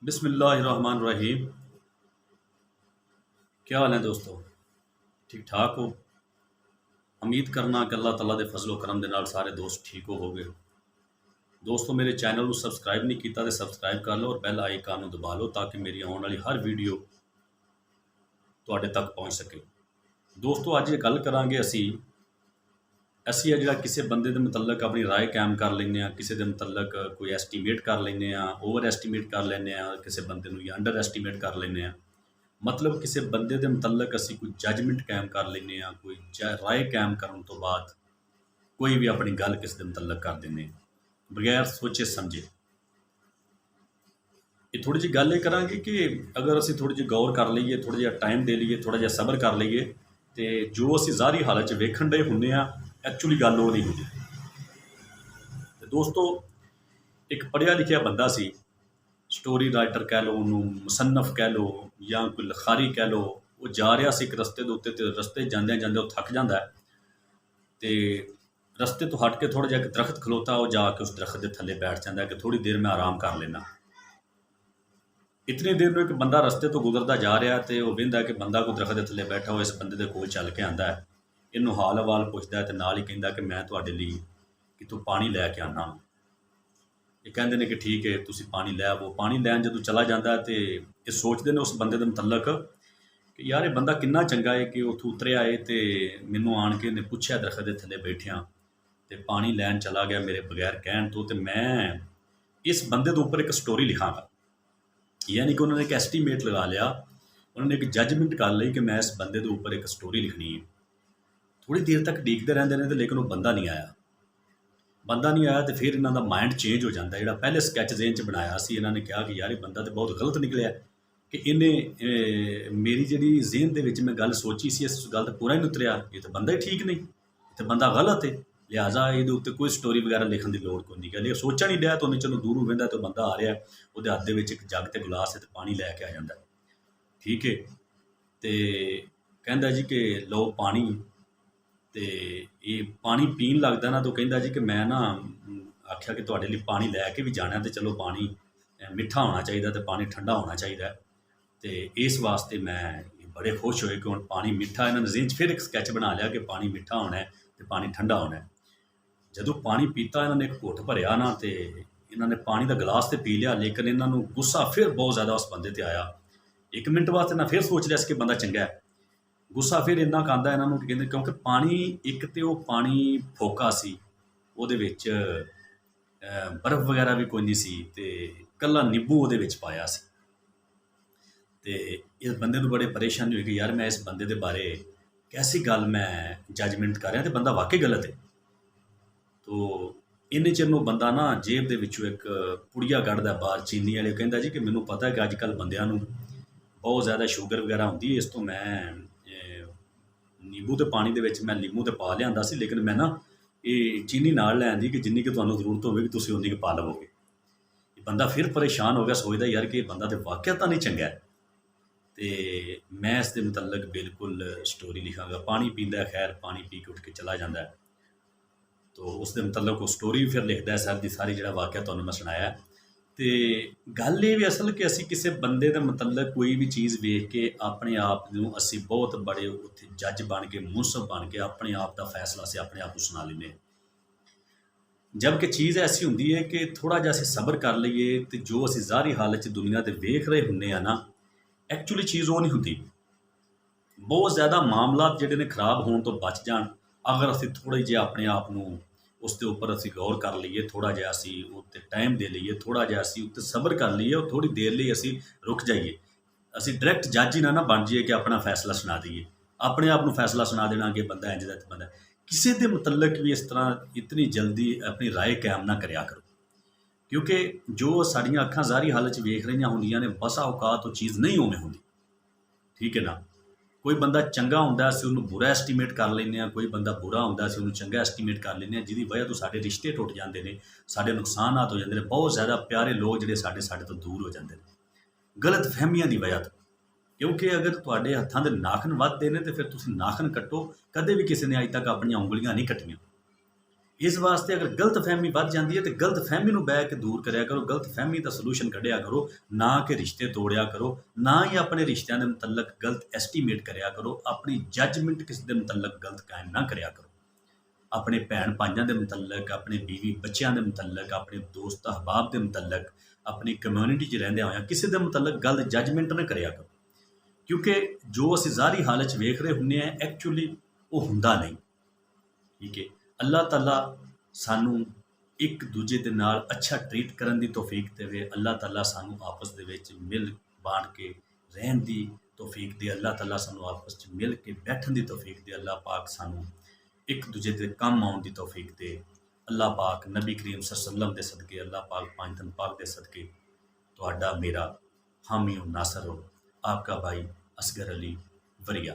बिस्मिल्लाहिर्रहमानिर्रहीम। क्या हाल है दोस्तों? ठीक ठाक हो? उम्मीद करना कि अल्लाह ताला दे फजलो करम दे नाल सारे दोस्त ठीक होवोगे। दोस्तों, मेरे चैनल को सब्सक्राइब नहीं किया तो सब्सक्राइब कर लो और बैल आइकन दबा लो ताकि मेरी आने वाली हर वीडियो ਤੁਹਾਡੇ तक पहुँच सके। दोस्तों, अज गल करांगे ਅਸੀਂ ਆ ਜਿਹੜਾ ਕਿਸੇ ਬੰਦੇ ਦੇ ਮੁਤਲਕ ਆਪਣੀ ਰਾਏ ਕਾਇਮ ਕਰ ਲੈਂਦੇ ਹਾਂ, ਕਿਸੇ ਦੇ ਮੁਤਲਕ ਕੋਈ ਐਸਟੀਮੇਟ ਕਰ ਲੈਂਦੇ ਹਾਂ, ਓਵਰ ਐਸਟੀਮੇਟ ਕਰ ਲੈਂਦੇ ਹਾਂ ਕਿਸੇ ਬੰਦੇ ਨੂੰ ਜਾਂ ਅੰਡਰ ਐਸਟੀਮੇਟ ਕਰ ਲੈਂਦੇ ਹਾਂ। मतलब किसी बंदे के मुतलक असी कोई जजमेंट कायम कर लें, कोई राय कायम करने तो बाद कोई भी अपनी गल किसी के मुतलक कर दें बगैर सोचे समझे। ये थोड़ी जी गल ये करा कि अगर असी थोड़ी जी गौर कर लीए, थोड़ा जहा टाइम दे लीए, थोड़ा जहा सबर कर लीए तो जो असी ज़ाहरी हालत वेखण डे होंगे एक्चुअली गल वो नहीं होंगी। दोस्तों, एक पढ़िया लिखिया बंदा सी, स्टोरी राइटर कह लो, उन्होंने मुसन्नफ कह लो या कोई लिखारी कह लो। वो जा रहा सी एक रस्ते के उत्ते, तो रस्ते जांदे जांदे वो थक जाता है तो रस्ते तो हट के थोड़ा जहा दरख्त खलोता, वो जाके उस दरख्त के थले बैठ जाता है कि थोड़ी देर मैं आराम कर लेना। इतनी देर में एक बंदा रस्ते तो गुजरता जा रहा तो वह वेंदा कि बंदा कोई दरख्त के थले बैठा हो, इस बंदे के कोल चल के आता है, इनू हाल हवाल पुछदा है तो नाल ही कहता कि मैं तुहाडे लई कितों पानी लैके आना। ये कहते हैं कि ठीक है तुसी पानी लै आवो। पानी लैन जो चला जाता है तो ये सोचते हैं उस बंदे के मुतलक कि यार ये बंदा कितना चंगा है कि उतों उतरिया है तो मैनू आन के इन्हें पूछया दरख्त के थले बैठिया तो पानी लैन चला गया मेरे बगैर कहण तो मैं इस बंदे के उपर एक स्टोरी लिखांगा। यानी कि उन्होंने एक एस्टीमेट लगा लिया, उन्होंने एक जजमेंट कर ली कि मैं इस बंदे के उपर एक स्टोरी लिखनी है। थोड़ी देर तक उड़ीकते रहते हैं लेकिन वो बंदा नहीं आया। बंदा नहीं आया तो फिर इन्हों का माइंड चेंज हो जाता है। जो पहले स्कैच जेन च बनाया सी, इन्होंने कहा कि यार ये बंदा तो बहुत गलत निकलिया कि इन्हें मेरी जी जेहन के मैं गल सोची सी इस गल तो पूरा ही नहीं उतरिया। ये तो बंदा ही ठीक नहीं, तो बंदा गलत है, लिहाजा ये उत्ते कोई स्टोरी वगैरह लिखने की लड़ को नहीं। कहते सोचा नहीं लिया तो उन्हें चलो दूरों वहदा तो बंदा आ रहा, वो हथ एक जग तो गिलास है तो पानी लैके आ जाता, ठीक है। तो कहता जी कि लो पानी, तो ये पानी पीन लगता ना तो कहता जी कि मैं ना आख्या कि तुहाडे लई पानी लैके भी जाना तो चलो पानी मिठा होना चाहिए तो पानी ठंडा होना चाहिए। तो इस वास्ते मैं बड़े खुश होए कि हुण पानी मिठा, इन्होंने जेहन च फिर एक स्कैच बना लिया कि पानी मिठा होना है तो पानी ठंडा होना है। जदों पानी पीता इन्होंने एक घुट भरिया ना तो इन्होंने पानी का गिलास तो पी लिया, लेकिन इन्होंने गुस्सा फिर बहुत ज़्यादा उस बंदे पर आया। एक मिनट वास्ते इन्हें फिर सोच लिया कि बंदा चंगा है। गुस्सा फिर इन्ना आंदा इन्हों कि कहते क्योंकि पानी एक तो वह पानी फोका सी, उहदे विच बर्फ वगैरह भी कोई नहीं सी, ते कल्ला नींबू उहदे विच पाया सी। ते इस बंदे नूं बड़े परेशानी हुई कि यार मैं इस बंदे के बारे कैसी गल मैं जजमेंट कर रहा तो बंदा वाकई गलत है। तो इन्ने चिर नूं बंदा ना जेब दे विचों एक पुड़िया कढ़दा बाहर चीनी वाले, कहंदा जी कि मैनूं पता है कि अजकल बंदियां नूं बहुत ज़्यादा शुगर वगैरह होंदी है, इस तो मैं नींबू तो पानी दे विच मैं लीमू तो पा लिया सी, लेकिन मैं ना ये चीनी नाल लै आंदी कि जिन्नी कि तुहानूं जरूरत होगी तुसीं उन्नी कि पा लवोगे। बंदा फिर परेशान हो गया, सोचदा यार कि बंदा तो वाकई तो नहीं चंगा है। तो मैं इस दे मुतलक बिल्कुल स्टोरी लिखांगा। पानी पींदा है, खैर पानी पी के उठ के चला जाता है, तो उस दे मुतलक वो स्टोरी भी फिर लिखदा है सारी दी सारी जिहड़ा वाकया तुहानूं मैं सुणाया। तो गल ये भी असल कि असी किसी बंदे के मुतलक कोई भी चीज़ वेख के अपने आप नूं असी बहुत बड़े उत्थे जज बन के मुनसफ बन के अपने आप का फैसला असी अपने आप को सुना लें। जबकि चीज़ ऐसी होंदी है कि थोड़ा जिहा असी सबर कर लीए तो जो असी ज़ाहरी हालत दुनिया ते वेख रहे हुंदे आ ना, एक्चुअली चीज़ वो नहीं होंदी। बहुत ज़्यादा मामला जिहड़े ने खराब होने तो बच जाण अगर असी थोड़े जिहा अपने आप नूं उसके उपर असी गौर कर लीए, थोड़ा जिहा असी उत्ते टाइम दे लीए, थोड़ा जिहा असी उत्ते सबर कर लीए और थोड़ी देर लिए असी रुक जाइए। असी डायरैक्ट जज ही ना बन जाइए कि अपना फैसला सुना दईए, अपने आप को फैसला सुना देना कि बंदा इंज दा बंदा। किसी के मुतलक भी इस तरह इतनी जल्दी अपनी राय कायम ना करिया करो, क्योंकि जो साड़ियाँ अखां ज़ाहरी हालत वेख रही होंदियां ने बसा औकात वो चीज़ नहीं उवें होंदी, ठीक है ना। कोई बंदा चंगा होंदा असीं उहनूं बुरा एस्टीमेट कर लैंदे आ, कोई बंदा बुरा होंदा असीं उहनूं चंगा एस्टीमेट कर लैंदे आ, जिहदी वजह तो साडे रिश्ते टुट जांदे ने, साडे नुकसानात हो जांदे ने, बहुत ज़्यादा प्यारे लोग जिहड़े साडे तो दूर हो जांदे ने गलत फहमियां की वजह तो। क्योंकि अगर तुहाडे हत्थां दे नाखन वधदे ने तो फिर तुसीं नाखन कट्टो, कदे भी किसी ने अज तक अपनी उंगलियां नहीं कट्टियां। ਇਸ ਵਾਸਤੇ ਅਗਰ ਗਲਤਫਹਿਮੀ ਵੱਧ ਜਾਂਦੀ ਹੈ ਤੇ ਗਲਤਫਹਿਮੀ ਨੂੰ ਬਹਿ ਕੇ ਦੂਰ ਕਰਿਆ ਕਰੋ, ਗਲਤਫਹਿਮੀ ਦਾ ਸੋਲੂਸ਼ਨ ਕੱਢਿਆ ਕਰੋ, ਨਾ ਕਿ ਰਿਸ਼ਤੇ ਤੋੜਿਆ ਕਰੋ, ਨਾ ਹੀ ਆਪਣੇ ਰਿਸ਼ਤਿਆਂ ਦੇ ਮੁਤਲਕ ਗਲਤ ਐਸਟੀਮੇਟ ਕਰਿਆ ਕਰੋ, ਆਪਣੀ ਜੱਜਮੈਂਟ ਕਿਸੇ ਦੇ ਮੁਤਲਕ ਗਲਤ ਕਾਇਮ ਨਾ ਕਰਿਆ ਕਰੋ। ਆਪਣੇ ਭੈਣ ਭਾਈਆਂ ਦੇ ਮੁਤਲਕ, ਆਪਣੇ ਬੀਵੀ ਬੱਚਿਆਂ ਦੇ ਮੁਤਲਕ, ਆਪਣੇ ਦੋਸਤ ਅਹਬਾਬ ਦੇ ਮੁਤਲਕ, ਆਪਣੀ ਕਮਿਊਨਿਟੀ 'ਚ ਰਹਿੰਦਿਆਂ ਹੋਇਆਂ ਕਿਸੇ ਦੇ ਮੁਤਲਕ ਗਲਤ ਜੱਜਮੈਂਟ ਨਾ ਕਰਿਆ ਕਰੋ, ਕਿਉਂਕਿ ਜੋ ਅਸੀਂ ਜ਼ਾਹਰੀ ਹਾਲਤ 'ਚ ਵੇਖ ਰਹੇ ਹੁੰਦੇ ਹਾਂ ਐਕਚੁਅਲੀ ਉਹ ਹੁੰਦਾ ਨਹੀਂ। ਠੀਕ ਹੈ, ਅੱਲਾਹ ਤਾਲਾ ਸਾਨੂੰ ਇੱਕ ਦੂਜੇ ਦੇ ਨਾਲ ਅੱਛਾ ਟਰੀਟ ਕਰਨ ਦੀ ਤੌਫੀਕ ਦੇਵੇ। ਅੱਲਾਹ ਤਾਲਾ ਸਾਨੂੰ ਆਪਸ ਦੇ ਵਿੱਚ ਮਿਲ ਬਾਂਟ ਕੇ ਰਹਿਣ ਦੀ ਤੌਫੀਕ ਦੇ। ਅੱਲਾਹ ਤਾਲਾ ਸਾਨੂੰ ਆਪਸ 'ਚ ਮਿਲ ਕੇ ਬੈਠਣ ਦੀ ਤੌਫੀਕ ਦੇ। ਅੱਲਾਹ ਪਾਕ ਸਾਨੂੰ ਇੱਕ ਦੂਜੇ ਦੇ ਕੰਮ ਆਉਣ ਦੀ ਤੌਫੀਕ ਦੇ। ਅੱਲਾਹ ਪਾਕ ਨਬੀ ਕਰੀਮ ਸੱਲੱਲਾਹੁ ਅਲੈहि ਵਸੱਲਮ ਦੇ ਸਦਕੇ, ਅੱਲਾਹ ਪਾਕ ਪੰਜ ਦਿਨ ਪਾਕ ਦੇ ਸਦਕੇ ਤੁਹਾਡਾ ਮੇਰਾ हामी और नासर हो आपका भाई असगर अली वरिया।